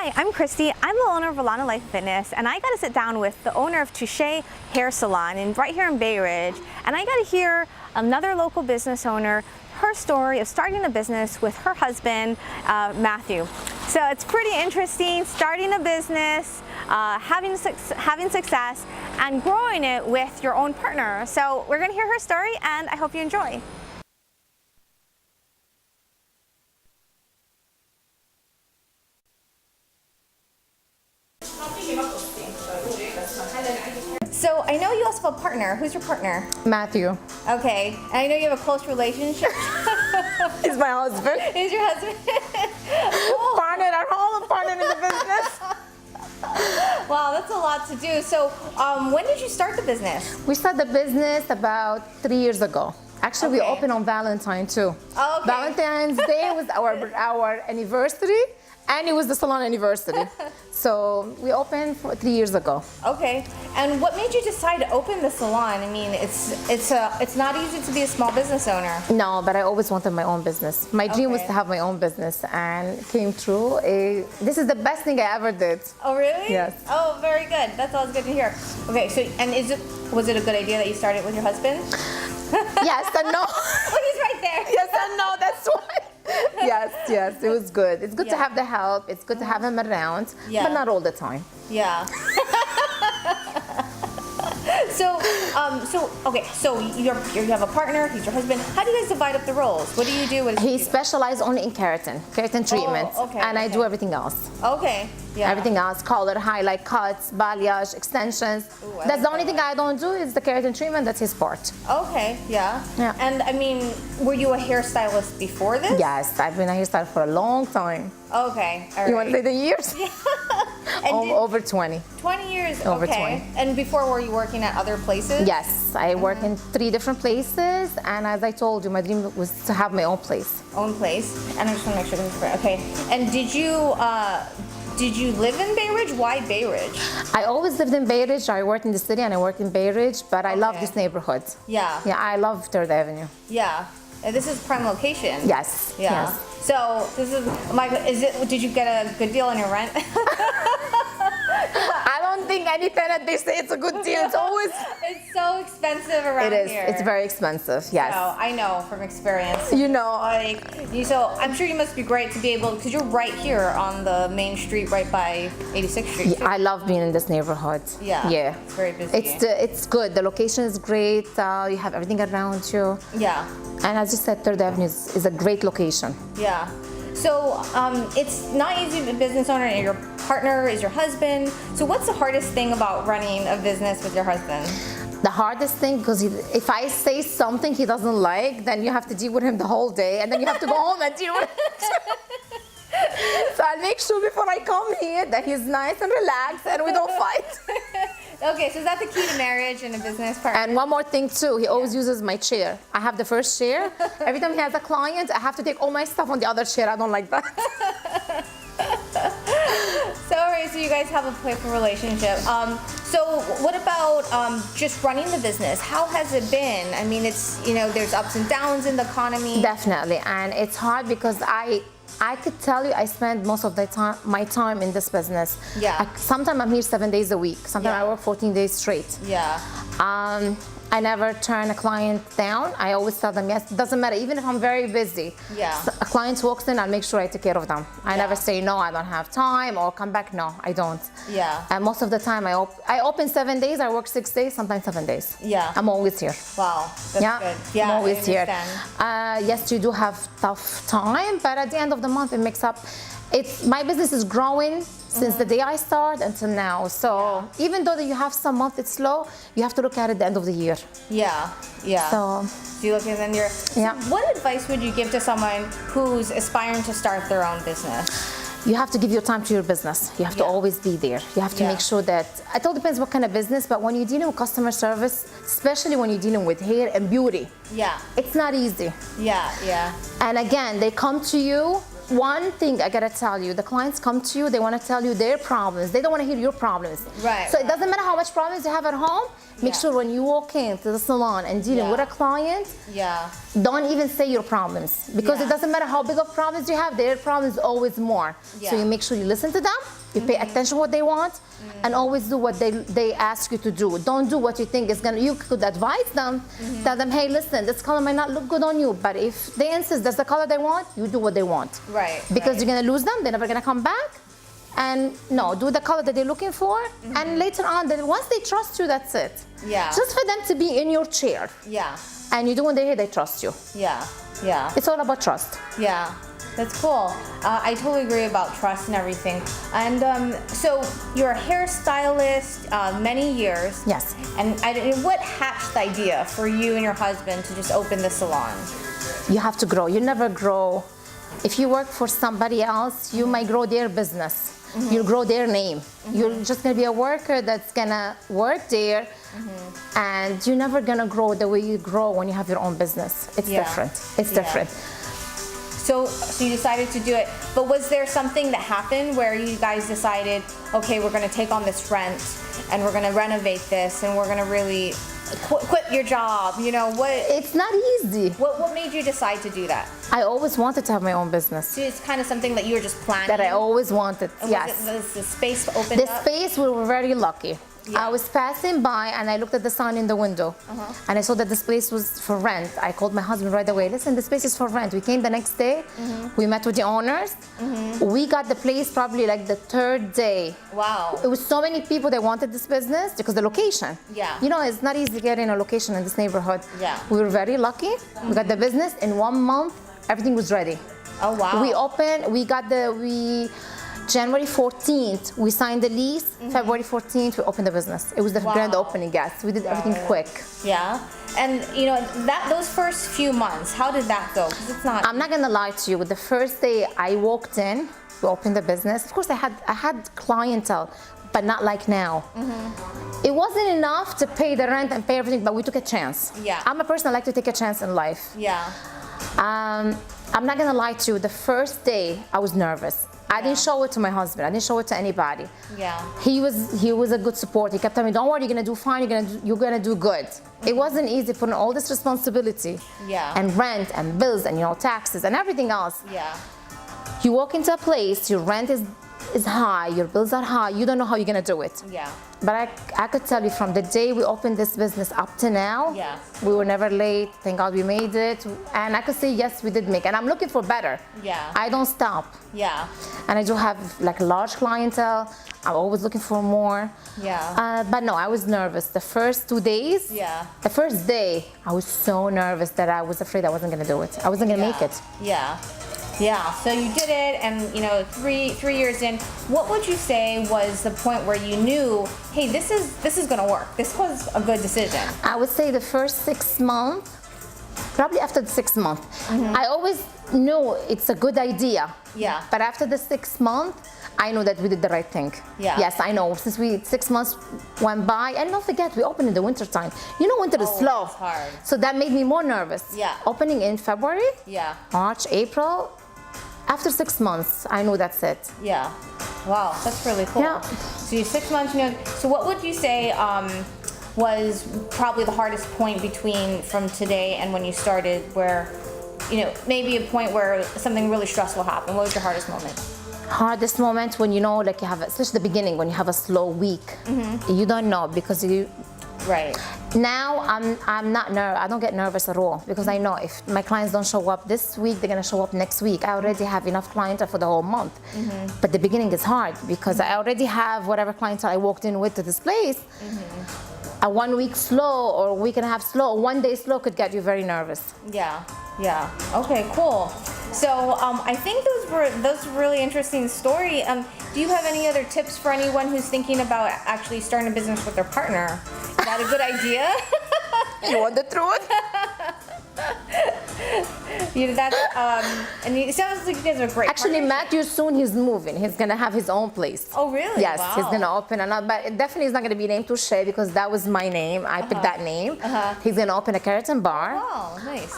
Hi, I'm Christy. I'm the owner of Alana Life Fitness, and I got to sit down with the owner of Toushe Hair Salon right here in Bay Ridge, and I got to hear another local business owner, her story of starting a business with her husband, Matthew. So it's pretty interesting, starting a business, having success, and growing it with your own partner. So we're going to hear her story, and I hope you enjoy. So I know you also have a partner. Who's your partner? Matthew. Okay. And I know you have a close relationship. He's my husband. He's your husband? Oh. Partner at home, partner in the business. Wow, that's a lot to do. So when did you start the business? We started the business about 3 years ago. Actually, Okay. we opened on Valentine's too. Oh, okay. Valentine's Day was our anniversary, and it was the salon anniversary. So we opened 3 years ago. Okay. And what made you decide to open the salon? I mean, it's not easy to be a small business owner. No, but I always wanted my own business. My dream was Okay. to have my own business, and it came true. This is the best thing I ever did. Oh, really? Yes. Oh, very good. That's always good to hear. Okay, so was it a good idea that you started with your husband? Yes and no. Oh, he's right there. Yes and no, that's why. Yes, it was good. It's good to Yeah. have the help. It's good to have him around, Yeah. but not all the time. Yeah. So you have a partner. He's your husband. How do you guys divide up the roles? What do you do? What does He do? specializes only in keratin treatment, okay, and I okay. do everything else. Okay. Yeah. Everything else, color, highlight, cuts, balayage, extensions. Ooh, I That's the like only thing I don't do is the keratin treatment. That's his part. Okay. Yeah. Yeah. And I mean, were you a hairstylist before this? Yes, I've been a hairstylist for a long time. Okay. All You want to right. say the years? And Over 20. 20 years. Over okay. 20. And before, were you working at other places? Yes, I work in 3 different places, and as I told you, my dream was to have my own place. Own place. And I just want to make sure this is right. Okay. And did you live in Bay Ridge? Why Bay Ridge? I always lived in Bay Ridge. I worked in the city and I work in Bay Ridge, but I love Okay. this neighborhood. Yeah. Yeah, I love 3rd Avenue. Yeah. And this is prime location. Yes. Yeah. Yes. So this is did you get a good deal on your rent? I don't think any tenant they say it's a good deal. It's always. It's so expensive around It is. here. It's very expensive. Yes. So I know from experience. You know. So I'm sure you must be great to be able, because you're right here on the main street, right by 86th Street. Yeah, I love being in this neighborhood. Yeah. Yeah. It's very busy. It's good. The location is great. You have everything around you. Yeah. And as you said, 3rd Avenue is a great location. Yeah. So it's not easy to be a business owner, and your partner is your husband. So what's the hardest thing about running a business with your husband? The hardest thing, because if I say something he doesn't like, then you have to deal with him the whole day, and then you have to go home and deal with him. So I'll make sure before I come here that he's nice and relaxed and we don't fight. Okay, so is that the key to marriage and a business partner? And one more thing too, he always uses my chair. I have the first chair. Every time he has a client, I have to take all my stuff on the other chair. I don't like that. So, all right, so you guys have a playful relationship. So what about just running the business? How has it been? I mean, there's ups and downs in the economy. Definitely, and it's hard because I could tell you I spend most of my time in this business. Yeah. Sometimes I'm here 7 days a week. Sometimes Yeah. I work 14 days straight. Yeah. I never turn a client down. I always tell them yes. It doesn't matter, even if I'm very busy. Yeah. A client walks in, I'll make sure I take care of them. I never say no, I don't have time, or come back. No, I don't. Yeah. And most of the time, I open 7 days. I work 6 days, sometimes 7 days. Yeah. I'm always here. Wow. That's Yeah, good. Yeah, I'm always I here. understand. Yes, you do have tough time, but at the end of the month, it makes up. My business is growing since the day I start until now. So even though that you have some month it's slow, you have to look at it at the end of the year. Yeah. Yeah. So you look at then you're. Yeah. So what advice would you give to someone who's aspiring to start their own business? you have to give your time to your business. You have to always be there. You have to make sure that, it all depends what kind of business, but when you're dealing with customer service, especially when you're dealing with hair and beauty, it's not easy. Yeah. And again, they come to you one thing I gotta tell you, the clients come to you, they wanna tell you their problems. They don't wanna hear your problems. Right. So it doesn't matter how much problems you have at home, make Yeah. sure when you walk into the salon and dealing Yeah. with a client, Yeah. don't even say your problems. Because Yeah. it doesn't matter how big of problems you have, their problems always more. Yeah. So you make sure you listen to them, you pay attention what they want, and always do what they ask you to do. Don't do what you think is gonna, you could advise them, tell them, hey, listen, this color might not look good on you, but if they insist that's the color they want, you do what they want. Right. Because right. you're gonna lose them, they're never gonna come back. And no, do the color that they're looking for, and later on, then once they trust you, that's it. Yeah. Just for them to be in your chair, Yeah. and you do when they're here, they trust you. Yeah. Yeah. It's all about trust. Yeah, that's cool. I totally agree about trust and everything. And so you're a hairstylist many years. Yes. And what hatched the idea for you and your husband to just open the salon? You have to grow. You never grow. If you work for somebody else, you might grow their business. You'll grow their name. You're just gonna be a worker that's gonna work there, and you're never gonna grow the way you grow when you have your own business. It's Yeah. different. It's Yeah. different. So you decided to do it, but was there something that happened where you guys decided, okay, we're gonna take on this rent and we're gonna renovate this and we're gonna really quit your job? You know, It's not easy. what made you decide to do that? I always wanted to have my own business. So it's kind of something that you were just planning? That I always wanted. And Yes. was the space opened The up? space, we were very lucky. Yeah. I was passing by and I looked at the sign in the window and I saw that the space was for rent. I called my husband right away. Listen, the space is for rent. We came the next day. We met with the owners. We got the place probably like the third day. Wow. It was so many people that wanted this business because the location. Yeah. You know, it's not easy getting a location in this neighborhood. Yeah. We were very lucky. We got the business in 1 month. Everything was ready. Oh, wow. We opened, January 14th, we signed the lease. February 14th, we opened the business. It was the grand opening, yes. We did everything quick. Yeah. And you know, those first few months, how did that go? Because it's not. I'm not gonna lie to you. The first day I walked in, we opened the business. Of course, I had clientele, but not like now. It wasn't enough to pay the rent and pay everything, but we took a chance. Yeah. I'm a person that like to take a chance in life. Yeah. I'm not gonna lie to you. The first day, I was nervous. I didn't show it to my husband. I didn't show it to anybody. Yeah. He was a good support. He kept telling me, "Don't worry, you're gonna do fine. You're gonna do good." It wasn't easy putting all this responsibility, Yeah. and rent and bills and taxes and everything else. Yeah. You walk into a place, your rent is high, your bills are high. You don't know how you're gonna do it. Yeah. But I could tell you from the day we opened this business up to now, Yeah. we were never late. Thank God we made it. And I could say, yes, we did make it. And I'm looking for better. Yeah. I don't stop. Yeah. And I do have like a large clientele. I'm always looking for more. Yeah. But no, I was nervous. The first 2 days, Yeah. the first day, I was so nervous that I was afraid I wasn't gonna do it. I wasn't gonna make it. Yeah. Yeah. So you did it, and you know, three years in, what would you say was the point where you knew, hey, this is gonna work. This was a good decision. I would say the first 6 months, probably after the 6th month, I always knew it's a good idea. Yeah. But after the 6th month, I know that we did the right thing. Yeah. Yes, I know. Since 6 months went by, and don't forget, we opened in the winter time. You know, winter is slow. It's hard. So that made me more nervous. Yeah. Opening in February, Yeah. March, April. After 6 months, I knew that's it. Yeah. Wow, that's really cool. Yeah. So you 6 months, you know. So what would you say was probably the hardest point from today and when you started, where, you know, maybe a point where something really stressful happened? What was your hardest moment? Hardest moment when like you have, especially the beginning, when you have a slow week. You don't know because you. Right. Now I'm not I don't get nervous at all because I know if my clients don't show up this week, they're gonna show up next week. I already have enough clientele for the whole month. But the beginning is hard because I already have whatever clientele I walked in with to this place. A 1 week slow or a week and a half slow, 1 day slow could get you very nervous. Yeah. Yeah. Okay. Cool. So I think those were really interesting story. Do you have any other tips for anyone who's thinking about actually starting a business with their partner? Is that a good idea? You want the truth? And it sounds like you guys are great. Actually, partners. Matthew soon he's moving. He's gonna have his own place. Oh, really? Yes, Wow. he's gonna open another, but it definitely is not gonna be named Toushe because that was my name. I picked that name. He's gonna open a keratin bar. Oh, nice.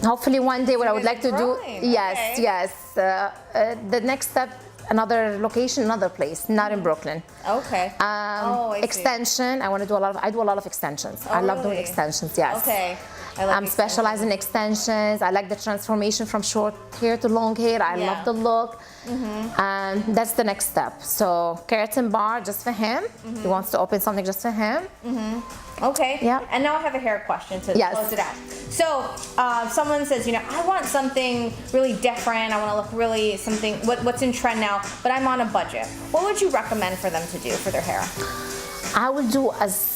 Hopefully one day what I would like to do, growing. yes, Okay. yes. The next step, another location, another place, not in Brooklyn. Okay. I see. Extension, I do a lot of extensions. I love doing really? extensions, yes. Okay. I like I'm specialized in extensions. I like the transformation from short hair to long hair. I Yeah. love the look. That's the next step. So keratin bar just for him. He wants to open something just for him. Okay. Yeah. And now I have a hair question to Yes. close it out. So someone says, I want something really different. I want to look really something, what's in trend now, but I'm on a budget. What would you recommend for them to do for their hair? I will do as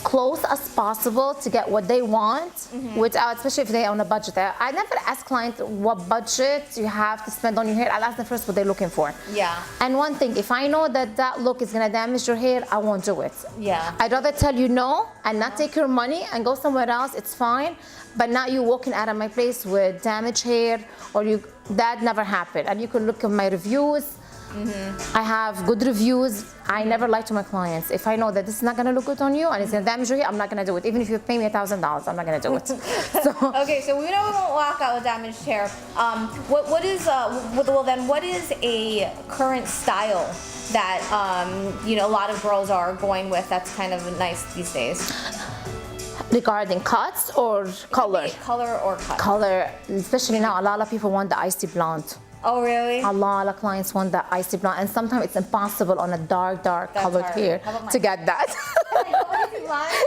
close as possible to get what they want without, especially if they're on a budget. I never ask clients what budget you have to spend on your hair. I'll ask them first what they're looking for. Yeah. And one thing, if I know that look is gonna damage your hair, I won't do it. Yeah. I'd rather tell you no and not take your money and go somewhere else, it's fine. But not you walking out of my place with damaged hair that never happened. And you can look at my reviews. I have good reviews. I never lie to my clients. If I know that this is not gonna look good on you and it's gonna damage your hair, I'm not gonna do it. Even if you pay me $1,000, I'm not gonna do it. So, Okay, so we know we won't walk out with damaged hair. What is a current style that a lot of girls are going with that's kind of nice these days? regarding cuts or color? Color or cut? Color, especially now, a lot of people want the icy blonde. Oh, really? A lot of clients want the icy blonde, and sometimes it's impossible on a dark That's colored hard. hair How about to get that.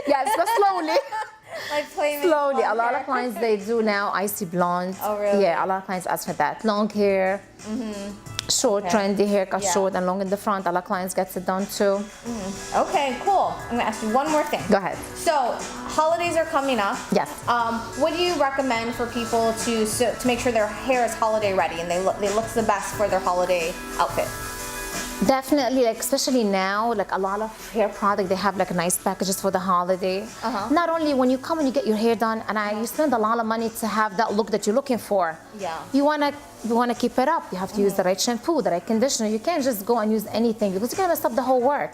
Yes, but slowly. Like playing Slowly. A lot of clients, they do now icy blonde. Oh, really? Yeah, a lot of clients ask for that. Long hair, short, trendy haircut, Yeah. short and long in the front. A lot of clients gets it done too. Okay, cool. I'm gonna ask you one more thing. Go ahead. So, holidays are coming up. Yes. What do you recommend for people to make sure their hair is holiday ready and they look the best for their holiday outfit? Definitely, like especially now, like a lot of hair product, they have like nice packages for the holiday. Not only when you come and you get your hair done, and you spend a lot of money to have that look that you're looking for. Yeah. You wanna keep it up. You have to use the right shampoo, the right conditioner. You can't just go and use anything because you're gonna mess up the whole work.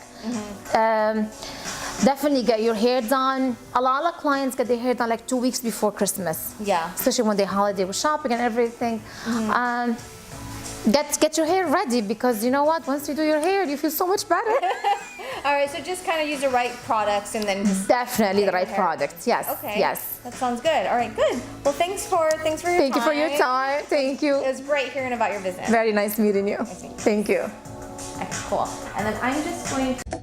Definitely get your hair done. A lot of clients get their hair done like 2 weeks before Christmas. Yeah. Especially when they holiday with shopping and everything. Get your hair ready because you know what? Once you do your hair, you feel so much better. All right, so just kind of use the right products and then just Definitely the get your right hair products. Yes. Okay. Yes. That sounds good. All right, good. Well, thanks for your time. Thank you for your time. Thank you. It was great hearing about your business. Very nice meeting you. Thank you. Okay, cool. And then I'm just going to